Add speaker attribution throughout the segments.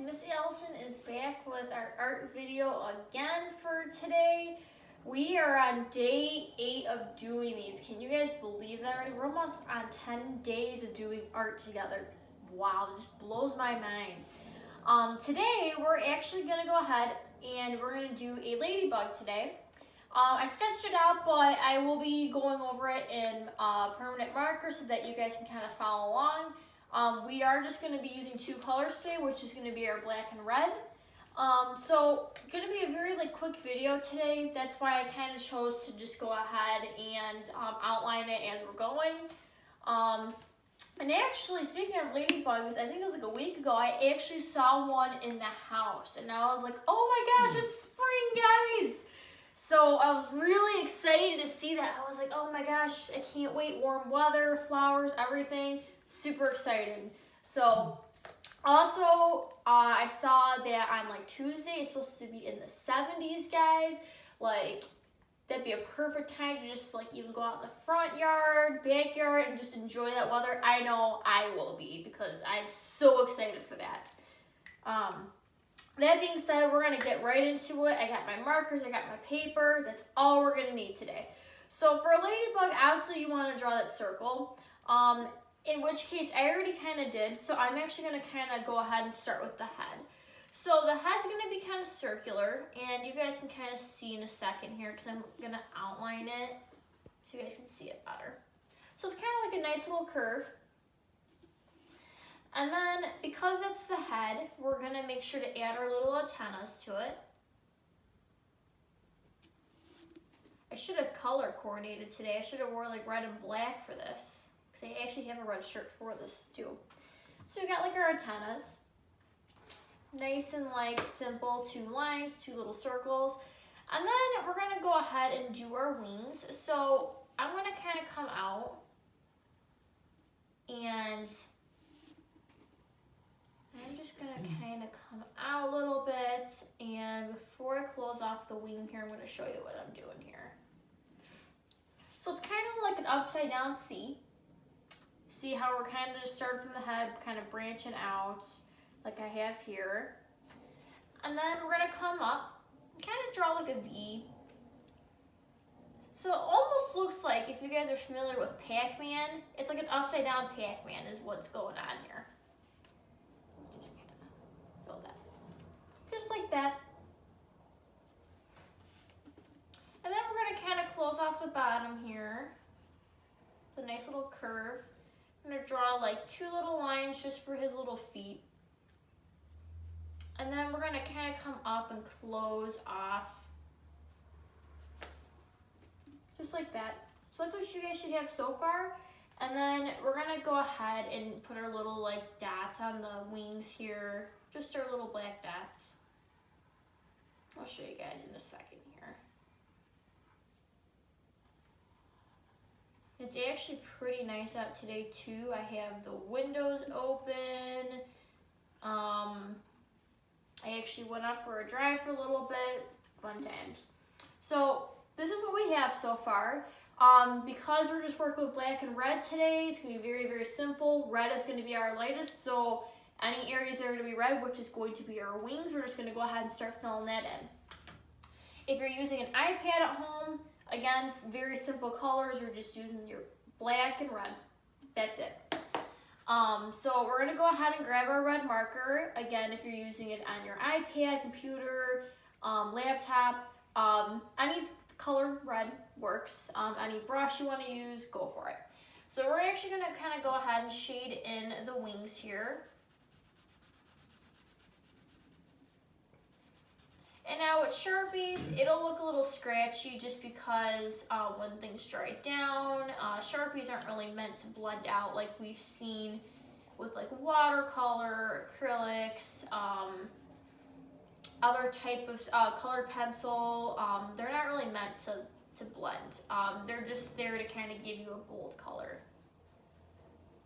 Speaker 1: Miss Allison is back with our art video again for today. We are on day 8 of doing these. Can you guys believe that already? We're almost on 10 days of doing art together. Wow, it just blows my mind. Today we're actually gonna go ahead and we're gonna do a ladybug today. I sketched it out, but I will be going over it in permanent marker so that you guys can kind of follow along. We are just going to be using 2 colors today, which is going to be our black and red. So going to be a very quick video today. That's why I kind of chose to just go ahead and outline it as we're going. And actually, speaking of ladybugs, I think it was like a week ago, I actually saw one in the house, and I was like, oh my gosh, it's spring, guys! So I was really excited to see that. I was like, oh my gosh, I can't wait. Warm weather, flowers, everything. Super excited. So also, I saw that on Tuesday, it's supposed to be in the 70s, guys. That'd be a perfect time to just even go out in the front yard, backyard, and just enjoy that weather. I know I will be because I'm so excited for that. That being said, we're gonna get right into it. I got my markers, I got my paper. That's all we're gonna need today. So for a ladybug, obviously you wanna draw that circle. In which case I already kind of did. So I'm actually gonna kind of go ahead and start with the head. So the head's gonna be kind of circular, and you guys can kind of see in a second here because I'm gonna outline it so you guys can see it better. So it's kind of like a nice little curve. And then, because it's the head, we're going to make sure to add our little antennas to it. I should have color coordinated today. I should have wore red and black for this, because I actually have a red shirt for this too. So we got our antennas. Nice and simple, 2 lines, 2 little circles. And then we're going to go ahead and do our wings. So I'm going to kind of come out and I'm just going to kind of come out a little bit, and before I close off the wing here, I'm going to show you what I'm doing here. So it's kind of like an upside down C. See how we're kind of just starting from the head, kind of branching out like I have here. And then we're going to come up, kind of draw like a V. So it almost looks like, if you guys are familiar with Pac-Man, it's like an upside down Pac-Man is what's going on here. Just like that. And then we're going to kind of close off the bottom here with a nice little curve. I'm going to draw 2 little lines just for his little feet. And then we're going to kind of come up and close off just like that. So that's what you guys should have so far. And then we're going to go ahead and put our little dots on the wings here. Just our little black dots. I'll show you guys in a second here. It's actually pretty nice out today too. I have the windows open. I actually went out for a drive for a little bit. Fun times. So this is what we have so far. Because we're just working with black and red today, it's going to be very, very simple. Red is going to be our lightest, so any areas that are going to be red, which is going to be our wings, we're just going to go ahead and start filling that in. If you're using an iPad at home, again, it's very simple colors. You're just using your black and red. That's it. So we're going to go ahead and grab our red marker. Again, if you're using it on your iPad, computer, laptop, any color red works. Any brush you want to use, go for it. So we're actually going to kind of go ahead and shade in the wings here. And now with Sharpies, it'll look a little scratchy just because when things dry down, Sharpies aren't really meant to blend out like we've seen with watercolor, acrylics, other type of colored pencil. They're not really meant to blend. They're just there to kind of give you a bold color,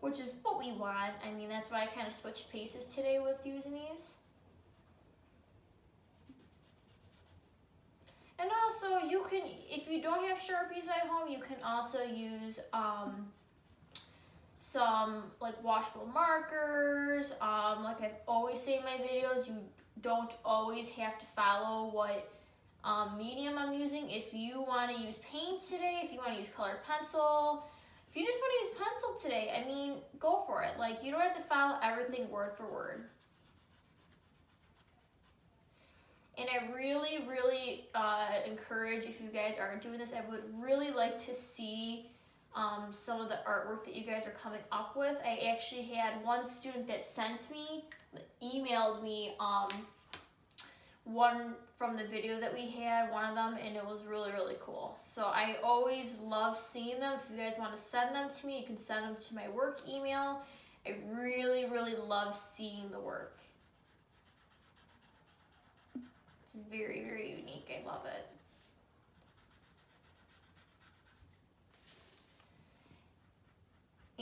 Speaker 1: which is what we want. I mean, that's why I kind of switched paces today with using these. And also, you can, if you don't have Sharpies at home, you can also use some like washable markers. Like I always say in my videos, you don't always have to follow what medium I'm using. If you want to use paint today, if you want to use colored pencil, if you just want to use pencil today, I mean, go for it. Like, you don't have to follow everything word for word. And I really, really encourage, if you guys aren't doing this, I would really like to see some of the artwork that you guys are coming up with. I actually had one student that emailed me one from the video that we had, one of them, and it was really, really cool. So I always love seeing them. If you guys want to send them to me, you can send them to my work email. I really, really love seeing the work. It's very, very unique. I love it.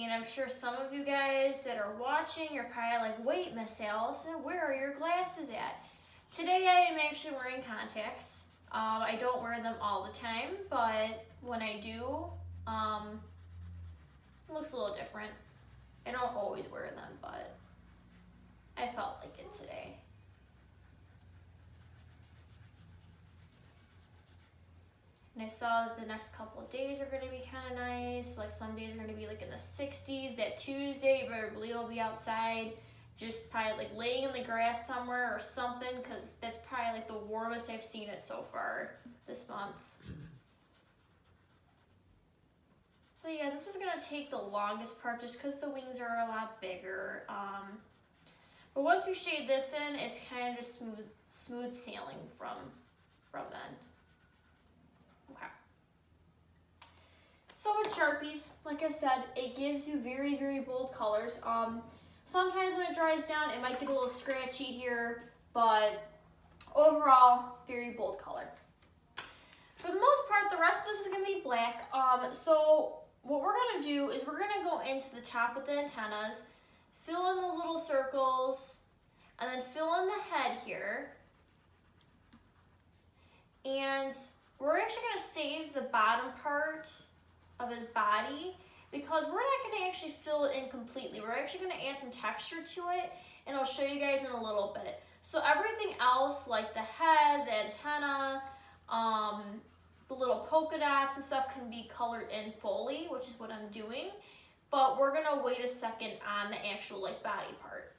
Speaker 1: And I'm sure some of you guys that are watching, you're probably like, wait, Miss Allison, where are your glasses at? Today I am actually wearing contacts. I don't wear them all the time, but when I do, it looks a little different. I don't always wear them, but I felt like it today. And I saw that the next couple of days are going to be kind of nice. Like some days are going to be like in the 60s. That Tuesday, you better believe I'll be outside, just probably like laying in the grass somewhere or something, because that's probably like the warmest I've seen it so far this month. So yeah, this is going to take the longest part just because the wings are a lot bigger. But once we shade this in, it's kind of just smooth sailing from then. Okay. So with Sharpies, like I said, it gives you very, very bold colors. Sometimes when it dries down, it might get a little scratchy here, but overall, very bold color. For the most part, the rest of this is going to be black. So what we're going to do is we're going to go into the top with the antennas, fill in those little circles, and then fill in the head here. And we're actually going to save the bottom part of his body because we're not going to actually fill it in completely. We're actually going to add some texture to it, and I'll show you guys in a little bit. So everything else, like the head, the antenna, the little polka dots and stuff, can be colored in fully, which is what I'm doing. But we're going to wait a second on the actual like body part.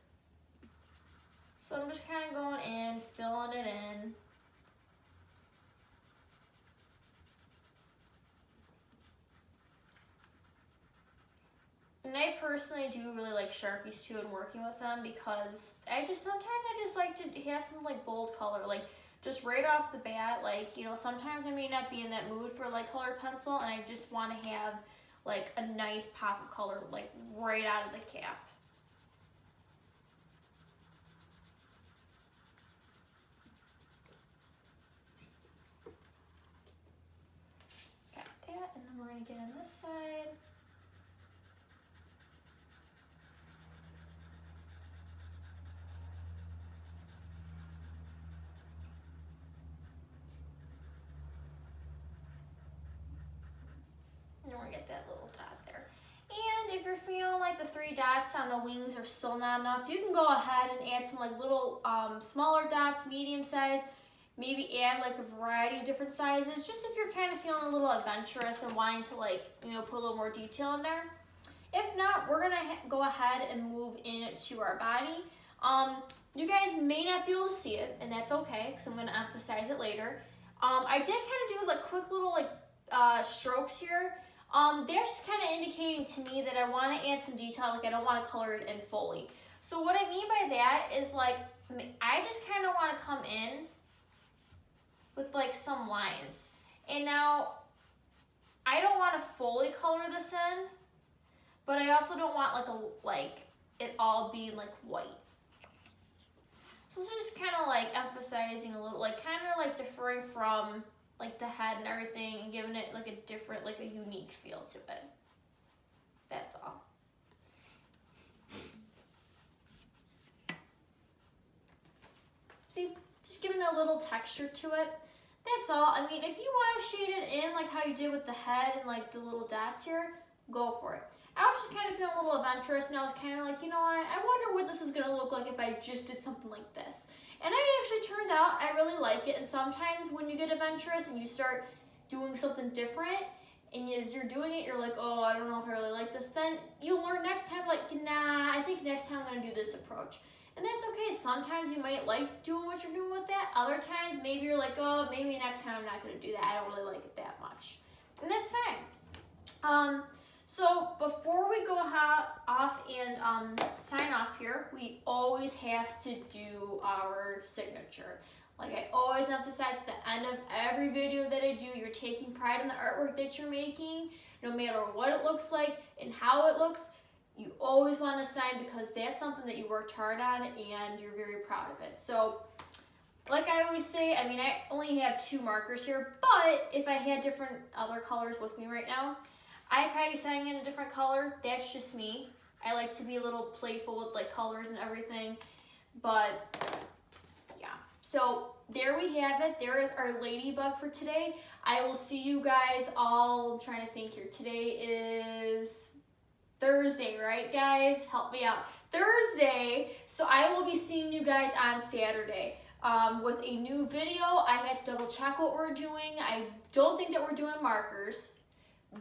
Speaker 1: So I'm just kind of going in, filling it in. And I personally do really like Sharpies too and working with them because sometimes I just like to have some like bold color, like just right off the bat. Like, you know, sometimes I may not be in that mood for like colored pencil and I just want to have like a nice pop of color like right out of the cap. Got that, and then we're going to get on this side. And we're going to get that little dot there. And if you're feeling like the 3 dots on the wings are still not enough, you can go ahead and add some like little smaller dots, medium size. Maybe add like a variety of different sizes, just if you're kind of feeling a little adventurous and wanting to like, you know, put a little more detail in there. If not, we're going to go ahead and move into our body. You guys may not be able to see it, and that's okay, because I'm going to emphasize it later. I did kind of do like quick little like strokes here. They're just kind of indicating to me that I want to add some detail, like I don't want to color it in fully. So what I mean by that is like, I just kind of want to come in with like some lines. And now, I don't want to fully color this in, but I also don't want like it all being like white. So this is just kind of like emphasizing a little, like kind of like differing from like the head and everything and giving it like a different, like a unique feel to it. That's all. See, just giving a little texture to it. That's all. I mean, if you want to shade it in like how you did with the head and like the little dots here, go for it. I was just kind of feeling a little adventurous, and I was kind of like, you know what, I wonder what this is going to look like if I just did something like this. And it actually turns out I really like it, and sometimes when you get adventurous and you start doing something different, and as you're doing it, you're like, oh, I don't know if I really like this, then you'll learn next time, like, nah, I think next time I'm going to do this approach. And that's okay. Sometimes you might like doing what you're doing with that. Other times, maybe you're like, oh, maybe next time I'm not going to do that. I don't really like it that much. And that's fine. So before we go off and sign off here, we always have to do our signature. Like I always emphasize at the end of every video that I do, you're taking pride in the artwork that you're making, no matter what it looks like and how it looks. You always want to sign because that's something that you worked hard on and you're very proud of it. So like I always say, I mean, I only have 2 markers here, but if I had different other colors with me right now, I'd probably be signing in a different color. That's just me. I like to be a little playful with like colors and everything, but yeah. So there we have it. There is our ladybug for today. I will see you guys all, I'm trying to think here. Today is Thursday, right guys? Help me out. Thursday, so I will be seeing you guys on Saturday with a new video. I had to double check what we're doing. I don't think that we're doing markers,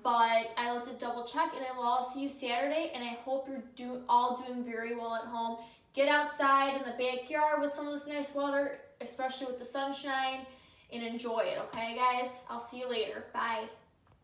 Speaker 1: but I like to double check, and I will all see you Saturday, and I hope you're all doing very well at home. Get outside in the backyard with some of this nice weather, especially with the sunshine, and enjoy it, okay guys? I'll see you later. Bye.